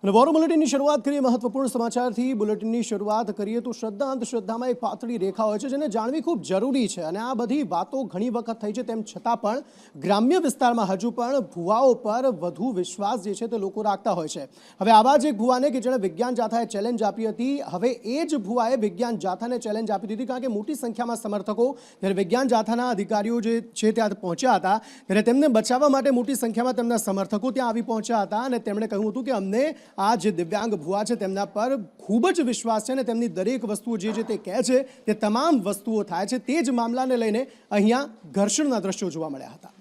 અને વોર બુલેટિનની શરૂઆત કરીએ મહત્વપૂર્ણ સમાચારથી। બુલેટિનની શરૂઆત કરીએ તો શ્રદ્ધા અંધશ્રદ્ધામાં એક પાતળી રેખા હોય છે જેને જાણવી ખૂબ જરૂરી છે। અને આ બધી વાતો ઘણી વખત થઈ છે, તેમ છતાં પણ ગ્રામ્ય વિસ્તારમાં હજુ પણ ભુવાઓ પર વધુ વિશ્વાસ જે છે તે લોકો રાખતા હોય છે। હવે આવા જ એક ભુવાને કે જેણે વિજ્ઞાન જાથાએ ચેલેન્જ આપી હતી, હવે એ જ ભુવાએ વિજ્ઞાન જાથાને ચેલેન્જ આપી દીધી, કારણ કે મોટી સંખ્યામાં સમર્થકો જ્યારે વિજ્ઞાન જાથાના અધિકારીઓ જે છે ત્યાં પહોંચ્યા હતા ત્યારે તેમને બચાવવા માટે મોટી સંખ્યામાં તેમના સમર્થકો ત્યાં આવી પહોંચ્યા હતા અને તેમણે કહ્યું હતું કે અમને આ જે દિવ્યાંગ ભુવા છે તેમના પર ખૂબ જ વિશ્વાસ છે અને તેમની દરેક વસ્તુઓ જે તે કહે છે તે તમામ વસ્તુઓ થાય છે। તે જ મામલાને લઈને અહીંયા ઘર્ષણના દ્રશ્યો જોવા મળ્યા હતા।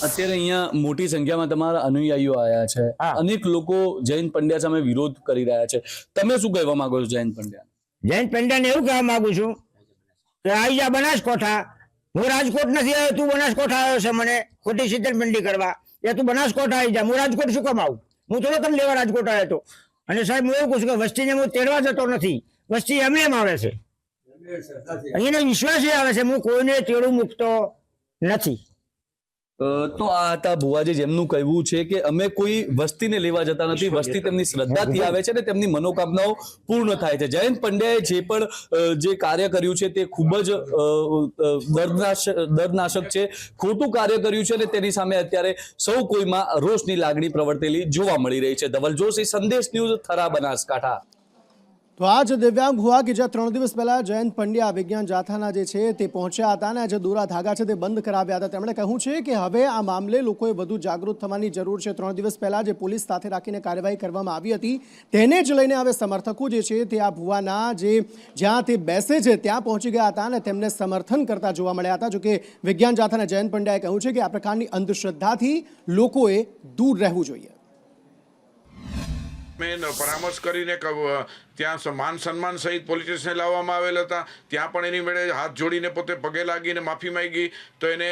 અત્યારે અહીંયા મોટી સંખ્યામાં તમારા અનુયાયીઓ આવ્યા છે, અનેક લોકો જયંત પંડ્યા સામે વિરોધ કરી રહ્યા છે, તમે શું કહેવા માંગો છો જયંત પંડ્યા? જયંત પંડ્યાને એવું કહેવા માંગુ છું કે આવી જા બનાસકોઠા, હું રાજકોટ નથી આવ્યો, તું બનાસકોઠા આવ્યો છે મને ખોટી છેતરપિંડી કરવા, એ તું બનાસકોઠા આવી જા, હું રાજકોટ શું કામ આવું? હું થોડો તને લેવા રાજકોટ આવ્યો હતો। અને સાહેબ હું એવું કહું છું કે વસ્તીને હું તેડવા જતો નથી, વસ્તી એમ આવે છે, અહીંયાનો વિશ્વાસ એ આવે છે, હું કોઈને તેડું મૂકતો નથી। તો આ હતા ભુવાજી, જેમનું કહેવું છે કે અમે કોઈ વસ્તીને લેવા જતા નથી, વસ્તી તેમની શ્રદ્ધાથી આવે છે અને તેમની મનોકામનાઓ પૂર્ણ થાય છે। જયંત પંડ્યાએ જે પણ જે કાર્ય કર્યું છે તે ખૂબ જ દર્દનાશક છે, ખોટું કાર્ય કર્યું છે અને તેની સામે અત્યારે સૌ કોઈમાં રોષની લાગણી પ્રવર્તેલી જોવા મળી રહી છે। ધવલ જોશી, સંદેશ ન્યૂઝ, થરા, બનાસકાંઠા। તો આ જ દિવ્યાંગ ભુવા કે જ્યાં 3 દિવસ પહેલા જયંત પંડ્યા વિજ્ઞાન જાથાના જે છે તે પહોંચ્યા હતા અને જે દોરા ધાગા છે તે બંધ કરાવ્યા હતા, તેમણે કહ્યું છે કે હવે આ મામલે લોકોએ વધુ જાગૃત થવાની જરૂર છે। 3 દિવસ પહેલા જે પોલીસ સાથે રાખીને કાર્યવાહી કરવામાં આવી હતી તેને જ લઈને હવે સમર્થકો જે છે તે આ ભુવાના જે જ્યાં તે બેસે છે ત્યાં પહોંચી ગયા હતા અને તેમને સમર્થન કરતા જોવા મળ્યા હતા। જોકે વિજ્ઞાન જાથાના જયંત પંડ્યાએ કહ્યું છે કે આ પ્રકારની અંધશ્રદ્ધાથી લોકોએ દૂર રહેવું જોઈએ। મેં પરામર્શ કરીને ત્યાં માન સન્માન સહિત પોલીસ સ્ટેશને લાવવામાં આવેલ હતા, ત્યાં પણ એની મેળે હાથ જોડીને પોતે પગે લાગીને માફી માંગી। તો એને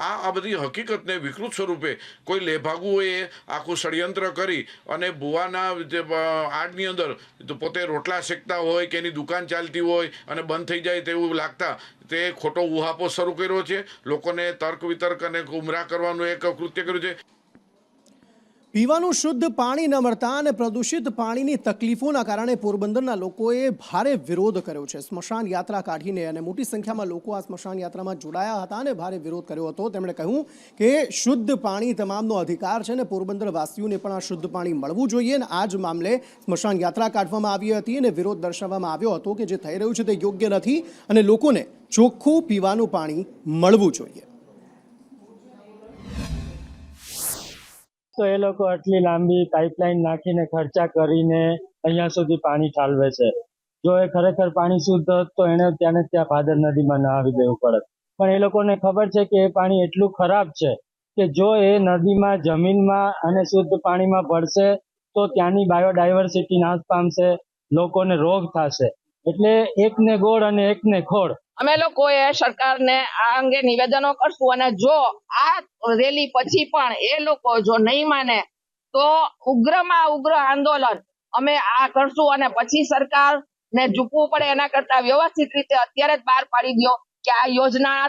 આ બધી હકીકતને વિકૃત સ્વરૂપે કોઈ લેભાગુઓએ આખું ષડયંત્ર કરી અને ભુવાના જે આડની અંદર પોતે રોટલા શેકતા હોય કે એની દુકાન ચાલતી હોય અને બંધ થઈ જાય તેવું લાગતા તે ખોટો ઉહાપો શરૂ કર્યો છે, લોકોને તર્ક વિતર્ક અને ગુમરાહ કરવાનું એક કૃત્ય કર્યું છે। પીવાનું શુદ્ધ પાણી ન મળતા અને પ્રદૂષિત પાણીની તકલીફોના કારણે પોરબંદરના લોકોએ ભારે વિરોધ કર્યો છે। સ્મશાન યાત્રા કાઢીને અને મોટી સંખ્યામાં લોકો આ સ્મશાન યાત્રામાં જોડાયા હતા અને ભારે વિરોધ કર્યો હતો। તેમણે કહ્યું કે શુદ્ધ પાણી તમામનો અધિકાર છે અને પોરબંદર વાસીઓને પણ આ શુદ્ધ પાણી મળવું જોઈએ અને આ જ મામલે સ્મશાન યાત્રા કાઢવામાં આવી હતી અને વિરોધ દર્શાવવામાં આવ્યો હતો કે જે થઈ રહ્યું છે તે યોગ્ય નથી અને લોકોને ચોખ્ખું પીવાનું પાણી મળવું જોઈએ। તો એ લોકો આટલી લાંબી પાઇપલાઇન નાખીને ખર્ચા કરીને અહીંયા સુધી પાણી ઠાલવે છે। જો એ ખરેખર પાણી શુદ્ધ હોત તો એને ત્યાં ભાદર નદીમાં ના આવી દેવું પડત, પણ એ લોકોને ખબર છે કે એ પાણી એટલું ખરાબ છે કે જો એ નદીમાં, જમીનમાં અને શુદ્ધ પાણીમાં ભળશે તો ત્યાંની બાયોડાયવર્સિટી નાશ પામશે, લોકોને રોગ થશે। એટલે એકને ગોળ અને એકને ખોળ। અમે લોકોએ સરકારને આ અંગે નિવેદનો કરશું અને જો આ રેલી પછી પણ એ લોકો જો નહીં માને તો ઉગ્રમાં ઉગ્ર આંદોલન અમે આ કરશું અને પછી સરકારને ઝૂકવું પડે એના કરતા વ્યવસ્થિત રીતે અત્યારે જ બહાર પાડી દો કે આ યોજના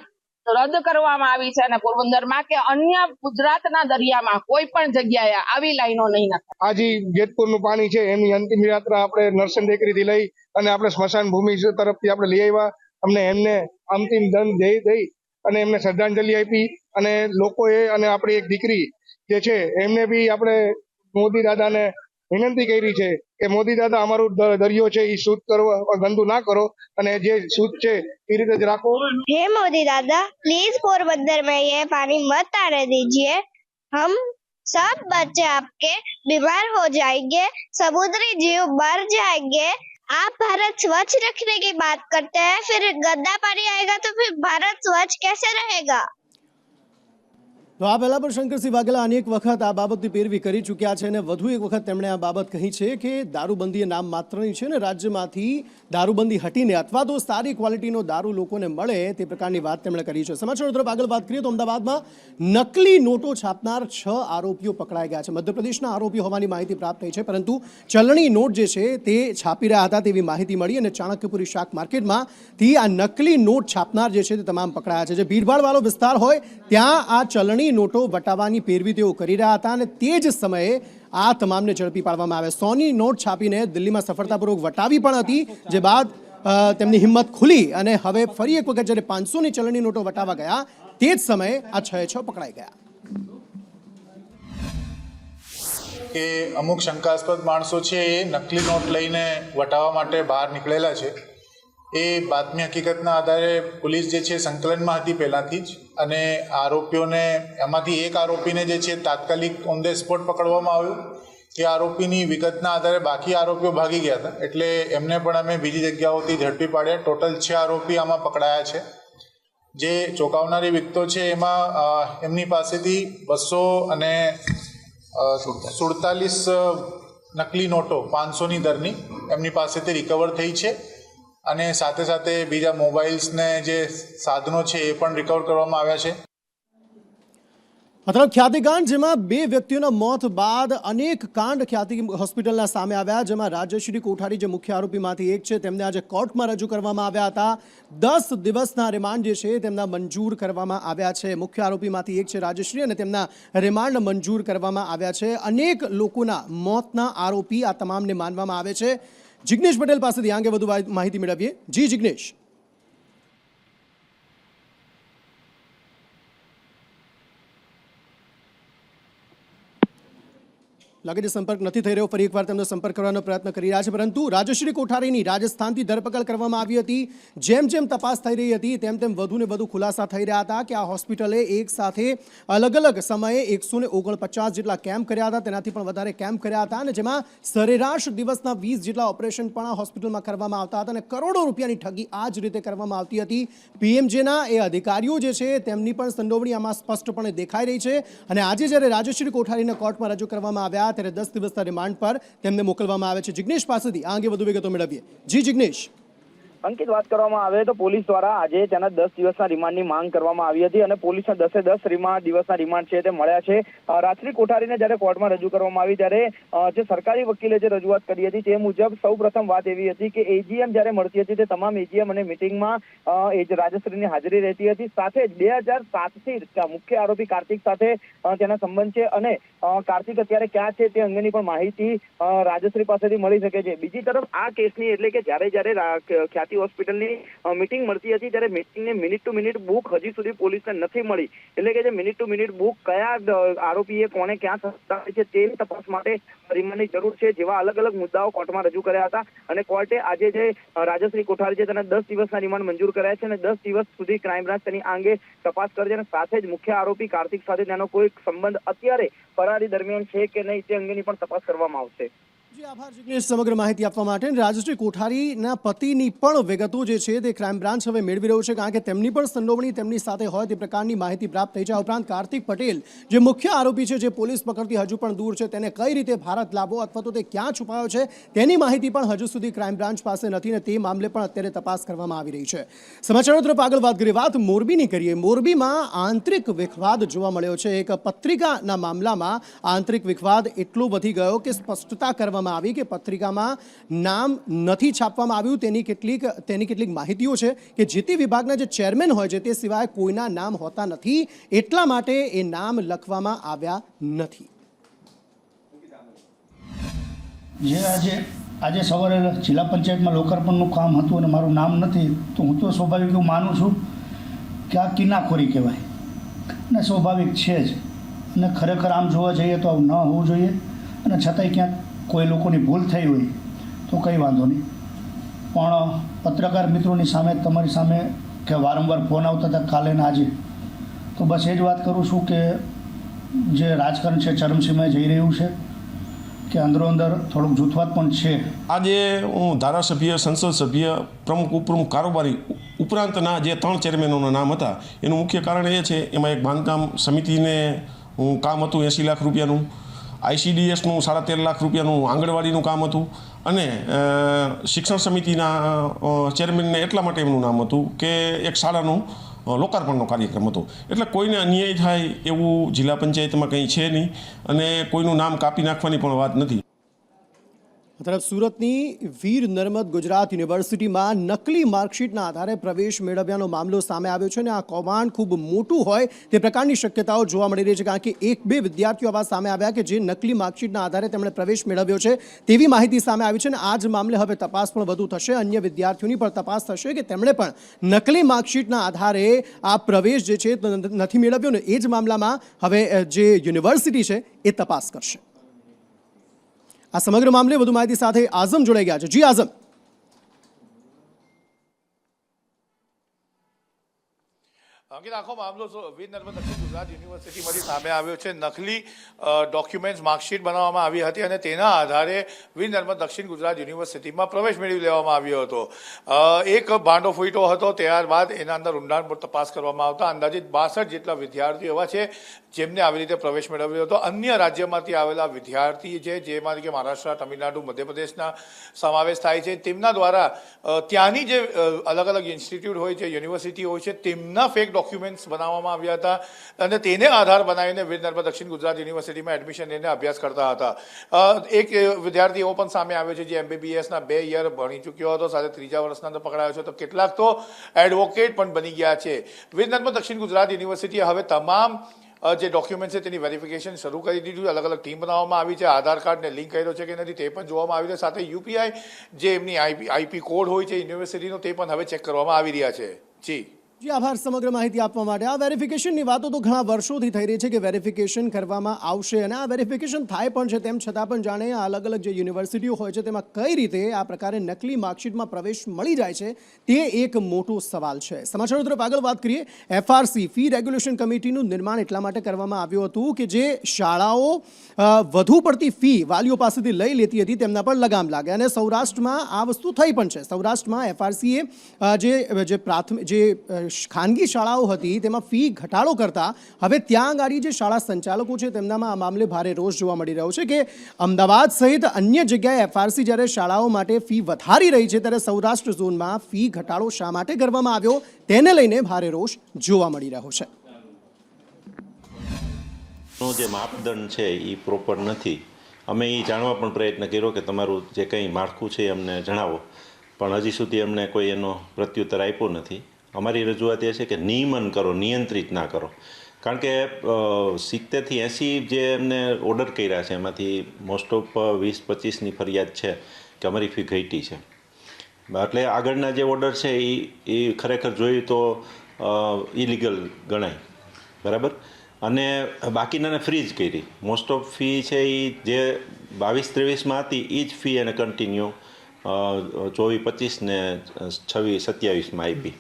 રદ કરવામાં આવી છે અને પોરબંદરમાં કે અન્ય ગુજરાતના દરિયામાં કોઈ પણ જગ્યાએ આવી લાઈનો નહીં નખાય। આજે જેતપુરનું પાણી છે એની અંતિમ યાત્રા આપણે નરસન ટેકરીથી લઈ અને આપણે સ્મશાન ભૂમિ તરફથી આપણે લઈ આવ્યા। અમને એમને અંતિમ દંડ દઈ અને એમને શ્રદ્ધાંજલિ આપી અને લોકોએ અને આપણી એક દીકરી જે છે એમને બી આપણે મોદી દાદાને વિનંતી કરી છે કે મોદી દાદા અમારું દરિયો છે એ શુદ્ધ કરો, ગંદુ ના કરો અને જે શુદ્ધ છે એ રીતે જ રાખો। हे मोदी दादा, प्लीज पोरबंदर में ये पानी मत आने दीजिए, हम सब बच्चे आपके बीमार हो जाएंगे, समुद्री जीव मर जाएंगे। आप भारत स्वच्छ रखने की बात करते हैं, फिर गंदा पानी आएगा तो फिर भारत स्वच्छ कैसे रहेगा? તો આ પહેલા પણ શંકરસિંહ વાઘેલા અનેક વખત આ બાબતની પેરવી કરી ચૂક્યા છે અને વધુ એક વખત તેમણે આ બાબત કહી છે કે દારૂબંધી નામ માત્રની છે અને રાજ્યમાંથી દારૂબંધી હટીને અથવા તો સારી ક્વોલિટીનો દારૂ લોકોને મળે તે પ્રકારની વાત તેમણે કરી છે। સમાચારો તરફ આગળ વાત કરીએ તો અમદાવાદમાં નકલી નોટો છાપનાર 6 આરોપીઓ પકડાઈ ગયા છે। મધ્યપ્રદેશના આરોપીઓ હોવાની માહિતી પ્રાપ્ત થઈ છે, પરંતુ ચલણી નોટ જે છે તે છાપી રહ્યા હતા તેવી માહિતી મળી અને ચાણક્યપુરી શાક માર્કેટમાંથી આ નકલી નોટ છાપનાર જે છે તે તમામ પકડાયા છે। જે ભીડભાડવાળો વિસ્તાર હોય ત્યાં આ ચલણી ચલણી નોટો વટાવવાની પેરવી તેઓ કરી રહ્યા હતા અને તે જ સમયે આ તમામને ઝડપી પાડવામાં આવ્યા. 100ની નોટ છાપીને દિલ્હીમાં સફળતાપૂર્વક વટાવી પણ હતી, જે બાદ તેમની હિંમત ખુલી અને હવે ફરી એક વખત જ્યારે 500ની ચલણી નોટો વટાવવા ગયા તે જ સમયે આ 6 પકડાઈ ગયા. કે અમુક શંકાસ્પદ માણસો છે એ નકલી નોટ લઈને વટાવવા માટે બહાર નીકળેલા છે. એ બાતમી હકીકતના આધારે પોલીસ જે છે સંકલનમાં હતી પહેલાંથી જ, અને આરોપીઓને એમાંથી એક આરોપીને જે છે તાત્કાલિક ઓન ધ સ્પોટ પકડવામાં આવ્યો. એ આરોપીની વિગતના આધારે બાકી આરોપીઓ ભાગી ગયા હતા, એટલે એમને પણ અમે બીજી જગ્યાઓથી ઝડપી પાડ્યા. ટોટલ 6 આરોપી આમાં પકડાયા છે. જે ચોંકાવનારી વિગતો છે એમાં એમની પાસેથી 247 નકલી નોટો 500ની દરની એમની પાસેથી રિકવર થઈ છે, અને સાથે સાથે બીજા મોબાઈલ્સને જે સાધનો છે એ પણ રિકવર કરવામાં આવ્યા છે. આ તરફ ખ્યાતિકાંડ, જેમાં 2 વ્યક્તિઓના મોત બાદ અનેક કાંડ ખ્યાતિ હોસ્પિટલના સામે આવ્યા, જેમાં રાજશ્રી કોઠારી જે મુખ્ય આરોપીમાંથી એક છે તેમને આજે કોર્ટમાં રજૂ કરવામાં આવ્યા હતા. 10 દિવસના રિમાન્ડ જે છે તેમના મંજૂર કરવામાં આવ્યા છે. મુખ્ય આરોપીમાંથી એક છે રાજશ્રી અને તેમના રિમાન્ડ મંજૂર કરવામાં આવ્યા છે. અનેક લોકોના મોતના આરોપી આ તમામને માનવામાં આવે છે. જિગ્નેશ પટેલ પાસેથી આ અંગે વધુ માહિતી મેળવીએ. જી જિગ્નેશ. લાગે છે સંપર્ક નથી થઈ રહ્યો. ફરી એકવાર તેમનો સંપર્ક કરવાનો પ્રયત્ન કરી રહ્યા છે, પરંતુ રાજશ્રી કોઠારીની રાજસ્થાનથી ધરપકડ કરવામાં આવી હતી. જેમ જેમ તપાસ થઈ રહી હતી તેમ તેમ વધુ ને વધુ ખુલાસા થઈ રહ્યા હતા કે આ હોસ્પિટલે એક સાથે અલગ અલગ સમયે 149 જેટલા કેમ્પ કર્યા હતા, તેનાથી પણ વધારે કેમ્પ કર્યા હતા, અને જેમાં સરેરાશ દિવસના 20 જેટલા ઓપરેશન પણ આ હોસ્પિટલમાં કરવામાં આવતા હતા અને કરોડો રૂપિયાની ઠગી આ જ રીતે કરવામાં આવતી હતી. પીએમજેના એ અધિકારીઓ જે છે તેમની પણ સંડોવણી આમાં સ્પષ્ટપણે દેખાઈ રહી છે. અને આજે જ્યારે રાજશ્રી કોઠારીને કોર્ટમાં રજૂ કરવામાં આવ્યા ત્યારે 10 દિવસના રિમાન્ડ પર તેમને મોકલવામાં આવે છે. જિગ્નેશ પાસેથી આ અંગે વધુ વિગતો મેળવીએ. જી જિગ્નેશ. અંકિત, વાત કરવામાં આવે તો પોલીસ દ્વારા આજે તેના 10 દિવસના રિમાન્ડની માંગ કરવામાં આવી હતી અને પોલીસના 10 દિવસના રિમાન્ડ છે તે મળ્યા છે. રાજશ્રી કોઠારીને જ્યારે કોર્ટમાં રજૂ કરવામાં આવી ત્યારે જે સરકારી વકીલે જે રજૂઆત કરી હતી તે મુજબ સૌપ્રથમ વાત એવી હતી કે એજીએમ જ્યારે મળતી હતી તે તમામ એજીએમ અને મિટિંગમાં રાજશ્રીની હાજરી રહેતી હતી. સાથે જ 2007થી મુખ્ય આરોપી કાર્તિક સાથે તેના સંબંધ છે અને કાર્તિક અત્યારે ક્યાં છે તે અંગેની પણ માહિતી રાજશ્રી પાસેથી મળી શકે છે. બીજી તરફ આ કેસની એટલે કે જ્યારે હોસ્પિટલની મીટિંગ મળતી હતી ત્યારે મીટિંગની મિનિટ ટુ મિનિટ બુક હજી સુધી પોલીસને નથી મળી. એટલે કે જે મિનિટ ટુ મિનિટ બુક કયા આરોપીએ કોને ક્યાં સંસ્થાવી છે તેની તપાસ માટે રિમાન્ડની જરૂર છે, જેવા અલગ અલગ મુદ્દાઓ કોર્ટમાં રજૂ કર્યા હતા. અને કોર્ટે આજે જે રાજશ્રી કોઠારી છે તેના 10 દિવસના રિમાન્ડ મંજૂર કર્યા છે અને 10 દિવસ સુધી ક્રાઇમ બ્રાન્ચ તેની અંગે તપાસ કરશે અને સાથે જ મુખ્ય આરોપી કાર્તિક સાથે તેનો કોઈ સંબંધ અત્યારે ફરારી દરમિયાન છે કે નહીં તે અંગેની પણ તપાસ કરવામાં આવશે. આભાર જિગ્નેશ સમગ્ર માહિતી આપવા માટે. રાજશ્રી કોઠારીના પતિની પણ વિગતો જે છે તે ક્રાઇમ બ્રાન્ચ હવે મેળવી રહ્યું છે, કારણ કે તેમની પણ સંડોવણી તેમની સાથે હોય તે પ્રકારની માહિતી પ્રાપ્ત થઈ છે. આ ઉપરાંત કાર્તિક પટેલ જે મુખ્ય આરોપી છે, જે પોલીસ પકડતી હજુ પણ દૂર છે, તેને કઈ રીતે ભારત લાવવો અથવા તો તે ક્યાં છુપાયો છે તેની માહિતી પણ હજુ સુધી ક્રાઇમ બ્રાન્ચ પાસે નથી અને તે મામલે પણ અત્યારે તપાસ કરવામાં આવી રહી છે. સમાચારો તરફ આગળ વાત કરીએ. વાત મોરબીની કરીએ. મોરબીમાં આંતરિક વિખવાદ જોવા મળ્યો છે. એક પત્રિકાના મામલામાં આંતરિક વિખવાદ એટલો વધી ગયો કે સ્પષ્ટતા કરવામાં આવી કે પત્રિકામાં નામ નથી છાપવામાં આવ્યું. તેની કેટલીક માહિતીઓ છે કે જે તે વિભાગના જે ચેરમેન હોય છે તે સિવાય કોઈના નામ હોતા નથી, એટલા માટે એ નામ લખવામાં આવ્યા નથી. જે આજે સવારે જિલ્લા પંચાયતમાં લોકાર્પણનું કામ હતું અને મારું નામ નથી, તો હું તો સ્વાભાવિક એવું માનું છું કે આ કિનાખોરી કહેવાય અને સ્વાભાવિક છે જ, અને ખરેખર આમ જોવા જઈએ તો આવું ન હોવું જોઈએ. અને છતાંય ક્યાંક કોઈ લોકોની ભૂલ થઈ હોય તો કંઈ વાંધો નહીં, પણ પત્રકાર મિત્રોની સામે તમારી સામે કે વારંવાર ફોન આવતા હતા કાલે ને આજે, તો બસ એ જ વાત કરું છું કે જે રાજકારણ છે ચરમસીમાએ જઈ રહ્યું છે, કે અંદરો અંદર થોડુંક જૂથવાદ પણ છે. આજે હું ધારાસભ્ય, સંસદ સભ્ય, પ્રમુખ, ઉપપ્રમુખ, કારોબારી ઉપરાંતના જે 3 ચેરમેનોના નામ હતા એનું મુખ્ય કારણ એ છે, એમાં એક બાંધકામ સમિતિને કામ હતું 80 લાખ રૂપિયાનું, ICDSનું 13.5 લાખ રૂપિયાનું આંગણવાડીનું કામ હતું, અને શિક્ષણ સમિતિના ચેરમેનને એટલા માટે એમનું નામ હતું કે એક શાળાનું લોકાર્પણનો કાર્યક્રમ હતો. એટલે કોઈને અન્યાય થાય એવું જિલ્લા પંચાયતમાં કંઈ છે નહીં અને કોઈનું નામ કાપી નાખવાની પણ વાત નથી. તરફ સુરતની વીર નર્મદ ગુજરાત યુનિવર્સિટીમાં નકલી માર્કશીટના આધારે પ્રવેશ મેળવ્યાનો મામલો સામે આવ્યો છે અને આ કૌભાંડ ખૂબ મોટું હોય તે પ્રકારની શક્યતાઓ જોવા મળી રહી છે, કારણ કે 1-2 વિદ્યાર્થીઓ આવા સામે આવ્યા કે જે નકલી માર્કશીટના આધારે તેમણે પ્રવેશ મેળવ્યો છે તેવી માહિતી સામે આવી છે અને આ જ મામલે હવે તપાસ પણ વધુ થશે, અન્ય વિદ્યાર્થીઓની પણ તપાસ થશે કે તેમણે પણ નકલી માર્કશીટના આધારે આ પ્રવેશ જે છે નથી મેળવ્યો ને એ જ મામલામાં હવે જે યુનિવર્સિટી છે એ તપાસ કરશે. આ સમગ્ર મામલે વધુ માહિતી સાથે આઝમ જોડાઈ ગયા છે. જી આઝમ. અંકિત, આખો મામલો વીર નર્મદ દક્ષિણ ગુજરાત યુનિવર્સિટીમાંથી સામે આવ્યો છે. નકલી ડોક્યુમેન્ટ્સ માર્કશીટ બનાવવામાં આવી હતી અને તેના આધારે વીર નર્મદ દક્ષિણ ગુજરાત યુનિવર્સિટીમાં પ્રવેશ મેળવી લેવામાં આવ્યો હતો. એક ભાંડો ફૂટ્યો હતો, ત્યારબાદ એના અંદર ઊંડાણપૂર્વક તપાસ કરવામાં આવતા અંદાજિત 62 જેટલા વિદ્યાર્થીઓ એવા છે જેમને આવી રીતે પ્રવેશ મેળવ્યો હતો. અન્ય રાજ્યમાંથી આવેલા વિદ્યાર્થી છે, જેમાંથી કે મહારાષ્ટ્ર, તમિલનાડુ, મધ્યપ્રદેશના સમાવેશ થાય છે, તેમના દ્વારા ત્યાંની જે અલગ અલગ ઇન્સ્ટિટ્યૂટ હોય છે, યુનિવર્સિટી હોય છે, તેમના ફેક ડોક્યુમેન્ટ્સ બનાવવામાં આવ્યા હતા અને તેને આધાર બનાવીને વીર નર્મદ દક્ષિણ ગુજરાત યુનિવર્સિટીમાં એડમિશન લઈને અભ્યાસ કરતા હતા. એક વિદ્યાર્થી એવો પણ સામે આવ્યો છે જે MBBSના 2 યર ભણી ચૂક્યો હતો, સાથે 3જા વર્ષના અંદર પકડાયો છે, તો કેટલાક તો એડવોકેટ પણ બની ગયા છે. વીર નર્મદ દક્ષિણ ગુજરાત યુનિવર્સિટીએ હવે તમામ જે ડોક્યુમેન્ટ છે તેની વેરિફિકેશન શરૂ કરી દીધું છે. અલગ અલગ ટીમ બનાવવામાં આવી છે, આધાર કાર્ડને લિંક કર્યો છે કે નથી તે પણ જોવામાં આવી છે, સાથે UPI જે એમની IP કોડ હોય છે યુનિવર્સિટીનો તે પણ હવે ચેક કરવામાં આવી રહ્યા છે. જી આભાર સમગ્ર માહિતી આપવા માટે. આ વેરિફિકેશનની વાતો તો ઘણા વર્ષોથી થઈ રહી છે કે વેરિફિકેશન કરવામાં આવશે અને આ વેરિફિકેશન થાય પણ છે, તેમ છતાં પણ જાણે આ અલગ અલગ જે યુનિવર્સિટીઓ હોય છે તેમાં કઈ રીતે આ પ્રકારે નકલી માર્કશીટમાં પ્રવેશ મળી જાય છે તે એક મોટો સવાલ છે. સમાચારો તરફ આગળ વાત કરીએ. FRC ફી રેગ્યુલેશન કમિટીનું નિર્માણ એટલા માટે કરવામાં આવ્યું હતું કે જે શાળાઓ વધુ પડતી ફી વાલીઓ પાસેથી લઈ લેતી હતી તેમના પર લગામ લાગે અને સૌરાષ્ટ્રમાં આ વસ્તુ થઈ પણ છે. સૌરાષ્ટ્રમાં FRCએ જે પ્રાથમિક ખાનગી શાળાઓ હતી તેમાં ફી ઘટાડો કરતા હવે ત્યાં આગળ જે શાળા સંચાલકો છે તેમનામાં આ મામલે ભારે રોષ જોવા મળી રહ્યો છે કે અમદાવાદ સહિત અન્ય જગ્યાએ FRC જ્યારે શાળાઓ માટે ફી વધારી રહી છે ત્યારે સૌરાષ્ટ્ર ઝોનમાં ફી ઘટાડો શા માટે કરવામાં આવ્યો તેને લઈને ભારે રોષ જોવા મળી રહ્યો છે. જે માપદંડ છે એ પ્રોપર નથી. અમે એ જાણવા પણ પ્રયત્ન કર્યો કે તમારું જે કંઈ માળખું છે એ અમને જણાવો, પણ હજી સુધી અમને કોઈ એનો પ્રત્યુત્તર આપ્યો નથી. અમારી રજૂઆત એ છે કે નિયમન કરો, નિયંત્રિત ના કરો, કારણ કે 70 થી 80 જે એમને ઓર્ડર કર્યા છે એમાંથી મોસ્ટ ઓફ 20-25ની ફરિયાદ છે કે અમારી ફી ઘટી છે. એટલે આગળના જે ઓર્ડર છે એ ખરેખર જોઈએ તો ઇલીગલ ગણાય, બરાબર, અને બાકીનાને ફ્રીજ કરી. મોસ્ટ ઓફ ફી છે એ જે 22-23માં હતી એ જ ફી એને કન્ટિન્યુ 24-25 ને 26-27માં આપી.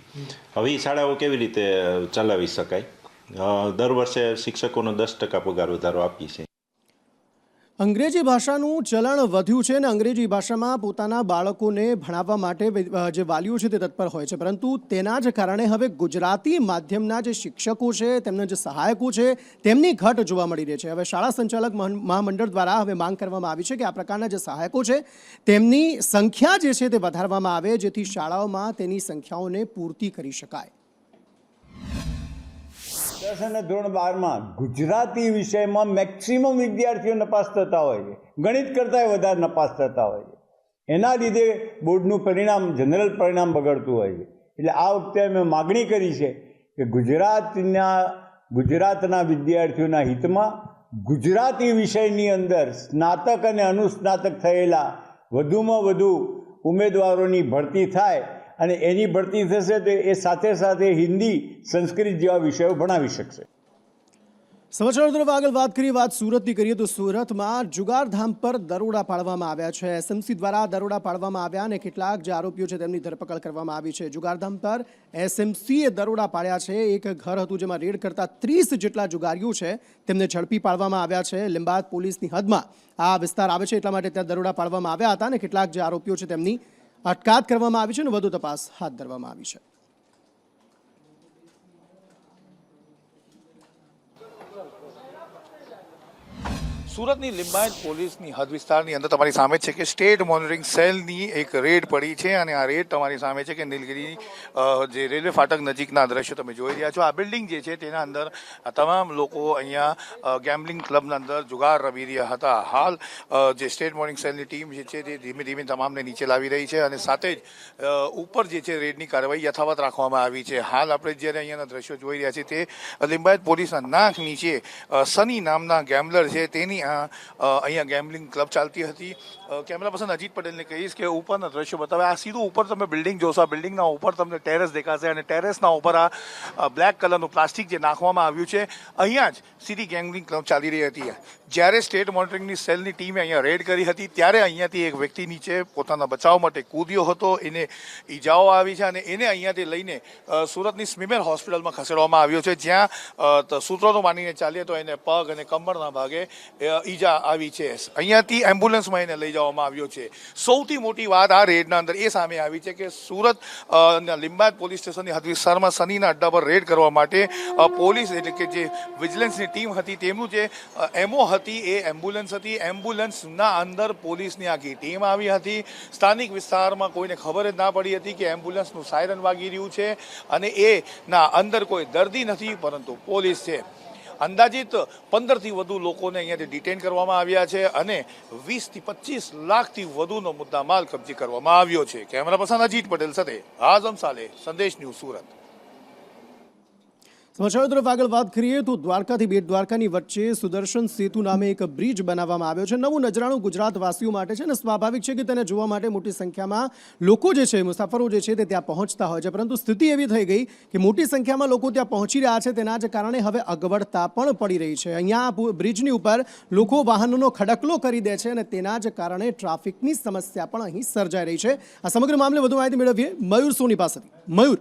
હવે એ શાળાઓ કેવી રીતે ચલાવી શકાય? દર વર્ષે શિક્ષકોનો 10% પગાર વધારો આપી છે. અંગ્રેજી ભાષાનું ચલણ વધ્યું છે અને અંગ્રેજી ભાષામાં પોતાના બાળકોને ભણાવવા માટે જે વાલીઓ છે તે તત્પર હોય છે, પરંતુ તેના જ કારણે હવે ગુજરાતી માધ્યમના જે શિક્ષકો છે, તેમના જે સહાયકો છે તેમની ઘટ જોવા મળી રહી છે. હવે શાળા સંચાલક મહામંડળ દ્વારા હવે માંગ કરવામાં આવી છે કે આ પ્રકારના જે સહાયકો છે તેમની સંખ્યા જે છે તે વધારવામાં આવે જેથી શાળાઓમાં તેની સંખ્યાઓને પૂર્તિ કરી શકાય. 10 અને ધોરણ 12માં ગુજરાતી વિષયમાં મેક્સિમમ વિદ્યાર્થીઓ નપાસ થતા હોય છે, ગણિત કરતાં વધારે નપાસ થતા હોય છે. એના લીધે બોર્ડનું પરિણામ, જનરલ પરિણામ બગડતું હોય છે. એટલે આ વખતે અમે માગણી કરી છે કે ગુજરાતના વિદ્યાર્થીઓના હિતમાં ગુજરાતી વિષયની અંદર સ્નાતક અને અનુસ્નાતક થયેલા વધુમાં વધુ ઉમેદવારોની ભરતી થાય અને એની ભરતી થશે તો એ સાથે સાથે હિન્દી, સંસ્કૃત જેવા વિષયો ભણાવી શકશે. સમાચારો તરફ આગળ વાત કરીએ. વાત સુરતની કરીએ તો સુરતમાં જુગારધામ પર દરોડા પાડવામાં આવ્યા છે. SMC દ્વારા દરોડા પાડવામાં આવ્યા અને કેટલાક જે આરોપીઓ છે તેમની ધરપકડ કરવામાં આવી છે. જુગારધામ પર SMCએ દરોડા પાડ્યા છે. એક ઘર હતું જેમાં રેડ કરતા 30 જેટલા જુગારીઓ છે તેમને ઝડપી પાડવામાં આવ્યા છે. લીંબાદ પોલીસની હદમાં આ વિસ્તાર આવે છે એટલા માટે ત્યાં દરોડા પાડવામાં આવ્યા હતા અને કેટલાક જે આરોપીઓ છે તેમની અટકાયત કરવામાં આવી છે અને વધુ તપાસ હાથ ધરવામાં આવી છે. સુરતની લિંબાયત પોલીસની હદ વિસ્તારની અંદર તમારી સામે છે કે સ્ટેટ મોનિટરિંગ સેલની એક રેડ પડી છે અને આ રેડ તમારી સામે છે કે નીલગિરી જે રેલવે ફાટક નજીકના દ્રશ્યો તમે જોઈ રહ્યા છો. આ બિલ્ડિંગ જે છે તેના અંદર આ તમામ લોકો અહીંયા ગેમ્બલિંગ ક્લબના અંદર જુગાર રમી રહ્યા હતા. હાલ જે સ્ટેટ મોનિટરિંગ સેલની ટીમ જે છે તે ધીમે ધીમે તમામને નીચે લાવી રહી છે અને સાથે જ ઉપર જે છે રેડની કાર્યવાહી યથાવત રાખવામાં આવી છે. હાલ આપણે જ્યારે અહીંયાના દ્રશ્યો જોઈ રહ્યા છીએ તે લિંબાયત પોલીસના નાક નીચે સની નામના ગેમ્બલર છે તેની અહીંયા ગેમ્બલિંગ ક્લબ ચાલતી હતી. કેમેરા પર્સન અજીત પટેલને કહીશ કે ઉપરના દ્રશ્યો બતાવે. આ સીધું ઉપર તમે બિલ્ડિંગ જોશો, આ બિલ્ડિંગના ઉપર તમને ટેરેસ દેખાશે અને ટેરેસના ઉપર આ બ્લેક કલરનું પ્લાસ્ટિક જે નાખવામાં આવ્યું છે અહીંયા જ સીધી ગેમ્બલિંગ ક્લબ ચાલી રહી હતી. જ્યારે સ્ટેટ મોનિટરિંગની સેલની ટીમે અહીંયા રેડ કરી હતી ત્યારે અહીંયાથી એક વ્યક્તિ નીચે પોતાના બચાવ માટે કૂદ્યો હતો, એને ઈજાઓ આવી છે અને એને અહીંયાથી લઈને સુરતની સ્મીમેર હોસ્પિટલમાં ખસેડવામાં આવ્યો છે, જ્યાં સૂત્રોનું માનીને ચાલીએ તો એને પગ અને કમરના ભાગે ઈજા આવી છે. અહીંયાથી એમ્બ્યુલન્સમાં એને લઈ જવામાં આવ્યો છે. સૌથી મોટી વાત આ રેડના અંદર એ સામે આવી છે કે સુરત લિંબાયત પોલીસ સ્ટેશનની હદ વિસ્તારમાં સનીના અડ્ડા પર રેડ કરવા માટે પોલીસ એટલે કે જે વિજિલન્સની ટીમ હતી તેમનું જે એમઓ હતી એ એમ્બ્યુલન્સ હતી. એમ્બ્યુલન્સના અંદર પોલીસની આખી ટીમ આવી હતી. સ્થાનિક વિસ્તારમાં કોઈને ખબર જ ના પડી હતી કે એમ્બ્યુલન્સનું સાયરન વાગી રહ્યું છે અને એના અંદર કોઈ દર્દી નથી પરંતુ પોલીસ છે. અંદાજિત 15થી વધુ લોકોને અહીંયાથી ડિટેન કરવામાં આવ્યા છે અને 20થી 25 લાખથી વધુનો મુદ્દામાલ કબજે કરવામાં આવ્યો છે. કેમેરા પર્સન અજીત પટેલ સાથે આઝમ સાલે, સંદેશ ન્યૂઝ, સુરત. સમાચારો તરફ આગળ વાત કરીએ તો દ્વારકાથી બેટ દ્વારકાની વચ્ચે સુદર્શન સેતુ નામે એક બ્રિજ બનાવવામાં આવ્યો છે. નવું નજરાણું ગુજરાતવાસીઓ માટે છે અને સ્વાભાવિક છે કે તેને જોવા માટે મોટી સંખ્યામાં લોકો જે છે, મુસાફરો જે છે તે ત્યાં પહોંચતા હોય છે. પરંતુ સ્થિતિ એવી થઈ ગઈ કે મોટી સંખ્યામાં લોકો ત્યાં પહોંચી રહ્યા છે, તેના જ કારણે હવે અગવડતા પણ પડી રહી છે. અહીંયા બ્રિજની ઉપર લોકો વાહનોનો ખડકલો કરી દે છે અને તેના જ કારણે ટ્રાફિકની સમસ્યા પણ અહીં સર્જાઈ રહી છે. આ સમગ્ર મામલે વધુ માહિતી મેળવીએ મયુર સોની પાસેથી. મયુર,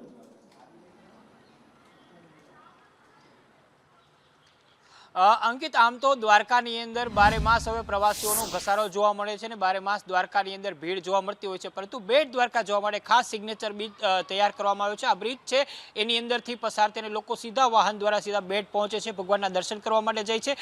અંકિત, આમ તો દ્વારકાની અંદર બારે માસ હવે પ્રવાસીઓનો ઘસારો જોવા મળે છે અને બારે માસ દ્વારકાની અંદર ભીડ જોવા મળતી હોય છે, પરંતુ બેટ દ્વારકા જોવા માટે ખાસ સિગ્નેચર બ્રિજ તૈયાર કરવામાં આવ્યો છે. આ બ્રિજ છે એની અંદરથી પસાર થઈને લોકો સીધા વાહન દ્વારા સીધા બેટ પહોંચે છે, ભગવાનના દર્શન કરવા માટે જાય છે.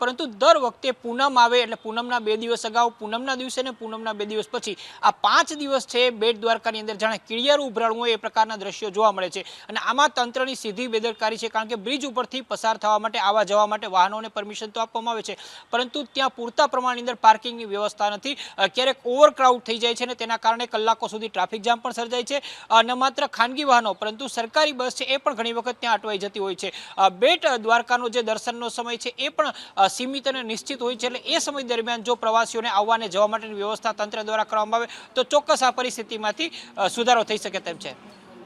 પરંતુ દર વખતે પૂનમ આવે એટલે પૂનમના 2 દિવસ અગાઉ, પૂનમના દિવસે ને પૂનમના 2 દિવસ પછી આ 5 દિવસ છે બેટ દ્વારકાની અંદર જાણે કિળિયારું ઉભરાણું હોય એ પ્રકારના દ્રશ્યો જોવા મળે છે. અને આમાં તંત્રની સીધી બેદરકારી છે, કારણ કે બ્રિજ ઉપરથી પસાર થવા માટે, આવવા જવા માટે વાહનોને પરમિશન તો આપવામાં આવે છે, પરંતુ ત્યાં પૂરતા પ્રમાણની અંદર પાર્કિંગની વ્યવસ્થા નથી. ક્યારેક ઓવરક્રાઉડ થઈ જાય છે અને તેના કારણે કલાકો સુધી ટ્રાફિક જામ પણ સર્જાય છે. ન માત્ર ખાનગી વાહનો પરંતુ સરકારી બસ છે એ પણ ઘણી વખત ત્યાં અટવાઈ જતી હોય છે. બેટ દ્વારકાનો જે દર્શનનો સમય છે એ પણ સીમિત અને નિશ્ચિત હોય છે, એટલે એ સમય દરમિયાન જો પ્રવાસીઓને આવવાને જવા માટેની વ્યવસ્થા તંત્ર દ્વારા કરવામાં આવે તો ચોક્કસ આ પરિસ્થિતિમાંથી સુધારો થઈ શકે તેમ છે.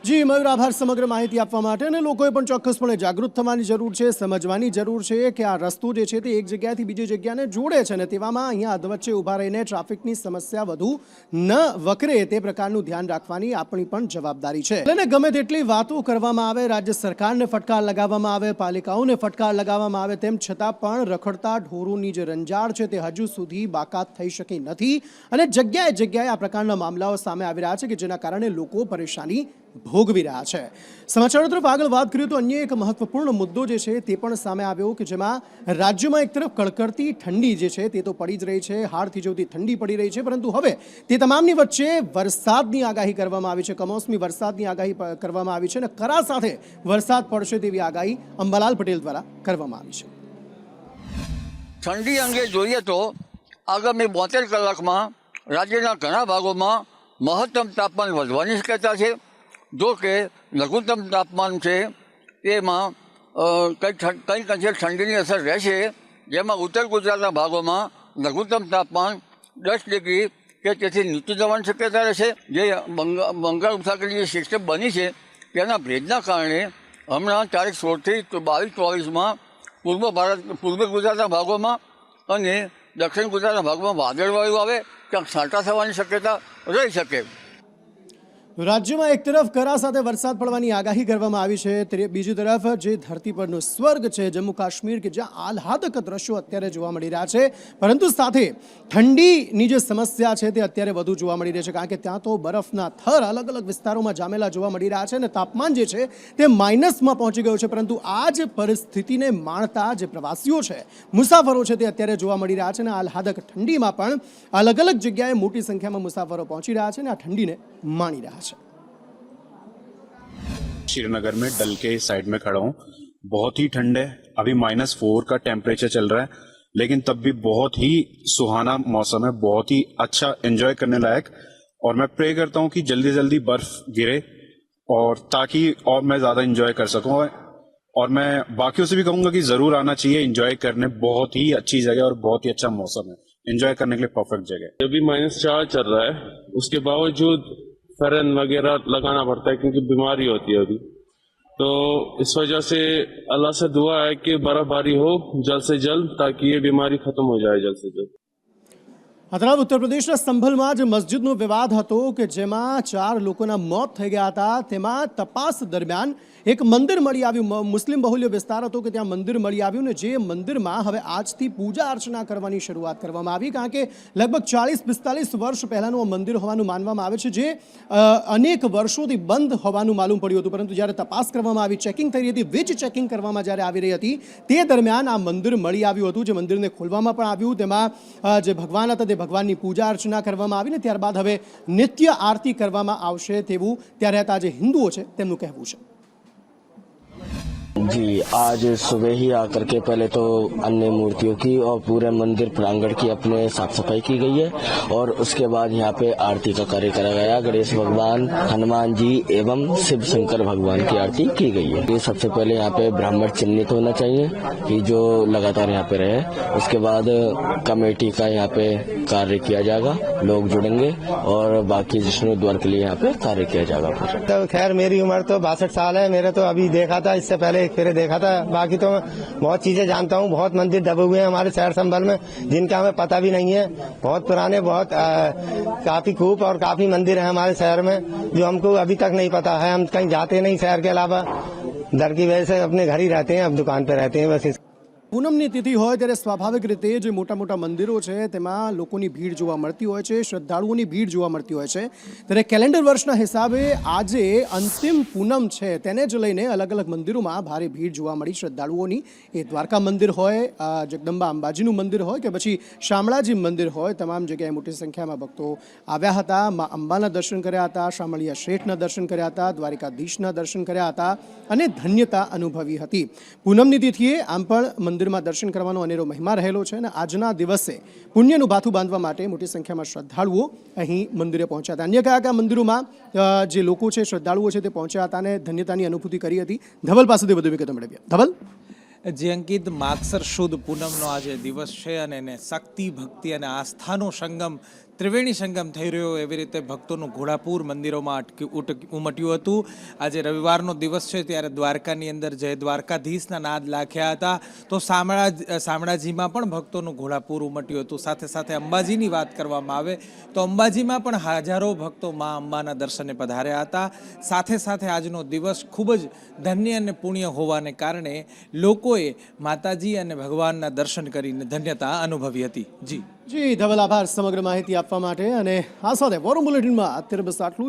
જી મયુર, આભાર સમગ્ર માહિતી આપવા માટે. અને લોકોએ પણ ચોક્કસપણે જાગૃત થવાની જરૂર છે, સમજવાની જરૂર છે કે આ રસ્તો જે છે તે એક જગ્યાએથી બીજી જગ્યાને જોડે છે અને તેવામાં અહીંયા અધવચ્ચે ઊભા રહીને ટ્રાફિકની સમસ્યા વધુ ન વકરે તે પ્રકારનું ધ્યાન રાખવાની આપણી પણ જવાબદારી છે. એટલે ગમે તેટલી વાતો કરવામાં આવે, રાજ્ય સરકારને ફટકાર લગાવવામાં આવે, પાલિકાઓને ફટકાર લગાવવામાં આવે, તેમ છતાં પણ રખડતા ઢોરોની જે રંજાડ છે તે હજુ સુધી બાકાત થઈ શકી નથી અને જગ્યાએ જગ્યાએ આ પ્રકારના મામલાઓ સામે આવી રહ્યા છે કે જેના કારણે લોકો પરેશાની ભોગવી રહ્યા છે. સમાચારો તરફ આગળ વાત કરીએ તો અન્ય એક મહત્વપૂર્ણ મુદ્દો જે છે તે પણ સામે આવ્યો કે જેમાં રાજ્યમાં એક તરફ કડકડતી ઠંડી જે છે તે તો પડી જ રહી છે, હાડ થીજવતી ઠંડી પડી રહી છે, પરંતુ હવે તે તમામની વચ્ચે વરસાદની આગાહી કરવામાં આવી છે, કમોસમી વરસાદની આગાહી કરવામાં આવી છે અને કરા સાથે વરસાદ પડશે તેવી આગાહી અંબાલાલ પટેલ દ્વારા કરવામાં આવી છે. ઠંડી અંગે જોઈએ તો આગામી 72 કલાકમાં રાજ્યના ઘણા ભાગોમાં મહત્તમ તાપમાન વધવાની શક્યતા છે. જો કે લઘુત્તમ તાપમાન છે એમાં કંઈક અંશે ઠંડીની અસર રહેશે, જેમાં ઉત્તર ગુજરાતના ભાગોમાં લઘુત્તમ તાપમાન 10 ડિગ્રી કે તેથી નીચું જવાની શક્યતા રહેશે. જે બંગાળ ઉપસાગરની જે સિસ્ટમ બની છે તેના ભેજના કારણે હમણાં તારીખ 16થી 22-24માં પૂર્વ ગુજરાતના ભાગોમાં અને દક્ષિણ ગુજરાતના ભાગમાં વાદળવાયુ આવે, ક્યાંક છાંટા થવાની શક્યતા રહી શકે. રાજ્યમાં એક તરફ કરા સાથે વરસાદ પડવાની આગાહી કરવામાં આવી છે, ત્યારે બીજી તરફ જે ધરતી પરનો સ્વર્ગ છે જમ્મુ કાશ્મીર, કે જ્યાં આહલાદક દ્રશ્યો અત્યારે જોવા મળી રહ્યા છે, પરંતુ સાથે ઠંડીની જે સમસ્યા છે તે અત્યારે વધુ જોવા મળી રહી છે, કારણ કે ત્યાં તો બરફના થર અલગ અલગ વિસ્તારોમાં જામેલા જોવા મળી રહ્યા છે અને તાપમાન જે છે તે માઇનસમાં પહોંચી ગયું છે. પરંતુ આ જ પરિસ્થિતિને માણતા જે પ્રવાસીઓ છે, મુસાફરો છે, તે અત્યારે જોવા મળી રહ્યા છે અને આહલાદક ઠંડીમાં પણ અલગ અલગ જગ્યાએ મોટી સંખ્યામાં મુસાફરો પહોંચી રહ્યા છે અને આ ઠંડીને मानी रहा है. श्रीनगर में डल के साइड में खड़ा हूँ. बहुत ही ठंड है, अभी -4 का टेम्परेचर चल रहा है, लेकिन तब भी बहुत ही सुहाना मौसम है, बहुत ही अच्छा एंजॉय करने लायक. और मैं प्रे करता हूँ कि जल्दी जल्दी बर्फ गिरे और ताकि और मैं ज्यादा एंजॉय कर सकूँ. और मैं बाकियों से भी कहूंगा कि जरूर आना चाहिए एंजॉय करने. बहुत ही अच्छी जगह और बहुत ही अच्छा मौसम है, एंजॉय करने के लिए परफेक्ट जगह. अभी -4 चल रहा है, उसके बावजूद फरन वगैरह लगाना पड़ता है क्योंकि बीमारी होती है अभी. तो इस वजह से अल्लाह से दुआ है कि बर्फबारी हो जल्द से जल्द, ताकि ये बीमारी खत्म हो जाए जल्द से जल्द. આ તરફ ઉત્તર પ્રદેશના સંભલમાં જ મસ્જિદનો વિવાદ હતો કે જેમાં 4 લોકોના મોત થઈ ગયા હતા. તેમાં તપાસ દરમિયાન એક મંદિર મળી આવ્યું, મુસ્લિમ બહુલ્ય વિસ્તાર હતો કે ત્યાં મંદિર મળી આવ્યું ને જે મંદિરમાં હવે આજથી પૂજા અર્ચના કરવાની શરૂઆત કરવામાં આવી, કારણ કે લગભગ 40-45 વર્ષ પહેલાંનું આ મંદિર હોવાનું માનવામાં આવે છે, જે અનેક વર્ષોથી બંધ હોવાનું માલુમ પડ્યું હતું. પરંતુ જ્યારે તપાસ કરવામાં આવી, ચેકિંગ થઈ રહી હતી, વીજ ચેકિંગ કરવામાં જ્યારે આવી રહી હતી, તે દરમિયાન આ મંદિર મળી આવ્યું હતું, જે મંદિરને ખોલવામાં પણ આવ્યું. તેમાં જે ભગવાન હતા તે ભગવાનની પૂજા અર્ચના કરવામાં આવી ને ત્યારબાદ હવે નિત્ય આરતી કરવામાં આવશે તેવું ત્યાં રહેતા જે હિન્દુઓ છે તેમનું કહેવું છે. जी, आज सुबह ही आकर के पहले तो अन्य मूर्तियों की और पूरे मंदिर प्रांगण की अपने साफ सफाई की गई है और उसके बाद यहाँ पे आरती का कार्य करा गया. गणेश भगवान, हनुमान जी एवं शिव शंकर भगवान की आरती की गई है. ये सबसे पहले यहाँ पे ब्राह्मण चिन्हित होना चाहिए कि जो लगातार यहाँ पे रहे. उसके बाद कमेटी का यहाँ पे कार्य किया जाएगा, लोग जुड़ेंगे और बाकी जिष्णु द्वार के लिए यहाँ पे कार्य किया जाएगा. तो खैर मेरी उम्र तो 62 साल है, मेरे तो अभी देखा था, इससे पहले एक फेरे देखा था. बाकी तो मैं बहुत चीजें जानता हूँ. बहुत मंदिर दबे हुए हैं हमारे शहर संभल में जिनका हमें पता भी नहीं है. बहुत पुराने, बहुत काफी खूब और काफी मंदिर है हमारे शहर में जो हमको अभी तक नहीं पता है. हम कहीं जाते नहीं शहर के अलावा, डर की वजह से अपने घर ही रहते हैं, अब दुकान पे रहते हैं बस. પૂનમની તિથિ હોય ત્યારે સ્વાભાવિક રીતે જે મોટા મોટા મંદિરો છે તેમાં લોકોની ભીડ જોવા મળતી હોય છે, શ્રદ્ધાળુઓની ભીડ જોવા મળતી હોય છે. ત્યારે કેલેન્ડર વર્ષના હિસાબે આજે અંતિમ પૂનમ છે, તેને જ લઈને અલગ અલગ મંદિરોમાં ભારે ભીડ જોવા મળી શ્રદ્ધાળુઓની. એ દ્વારકા મંદિર હોય, જગદંબા અંબાજીનું મંદિર હોય કે પછી શામળાજી મંદિર હોય, તમામ જગ્યાએ મોટી સંખ્યામાં ભક્તો આવ્યા હતા. મા અંબાના દર્શન કર્યા હતા, શામળિયા શેઠના દર્શન કર્યા હતા, દ્વારિકાધીશના દર્શન કર્યા હતા અને ધન્યતા અનુભવી હતી. પૂનમની તિથિએ આમ પણ મંદિરમાં દર્શન કરવાનો અનેરો મહિમા રહેલો છે અને આજના દિવસે પુણ્યનું ભાથું બાંધવા માટે મોટી સંખ્યામાં શ્રદ્ધાળુઓ અહીં મંદિરે પહોંચ્યા હતા. અન્ય કયા કયા મંદિરોમાં જે લોકો છે, શ્રદ્ધાળુઓ છે, તે પહોંચ્યા હતા અને ધન્યતાની અનુભૂતિ કરી હતી, ધવલ પાસેથી વધુ વિગતો મેળવીએ. ધવલ. જે અંકિત, માગસર શુદ્ધ પૂનમનો આજે દિવસ છે અને એને શક્તિ, ભક્તિ અને આસ્થાનો સંગમ, ત્રિવેણી સંગમ થઈ રહ્યો, એવી રીતે ભક્તોનું ઘોડાપૂર મંદિરોમાં ઉમટ્યું હતું. આજે રવિવારનો દિવસ છે ત્યારે દ્વારકાની અંદર જય દ્વારકાધીશના નાદ લાખ્યા હતા. તો શામળાજીમાં પણ ભક્તોનું ઘોડાપૂર ઉમટ્યું હતું. સાથે સાથે અંબાજીની વાત કરવામાં આવે તો અંબાજીમાં પણ હજારો ભક્તો મા અંબાના દર્શને પધાર્યા હતા. સાથે સાથે આજનો દિવસ ખૂબ જ ધન્ય અને પુણ્ય હોવાને કારણે લોકોએ માતાજી અને ભગવાનના દર્શન કરીને ધન્યતા અનુભવી હતી. જી ધવલ, આભાર સમગ્ર માહિતી આપવા માટે. અને આ સાથે વોરમ બુલેટિનમાં અત્યારે બસ આટલું.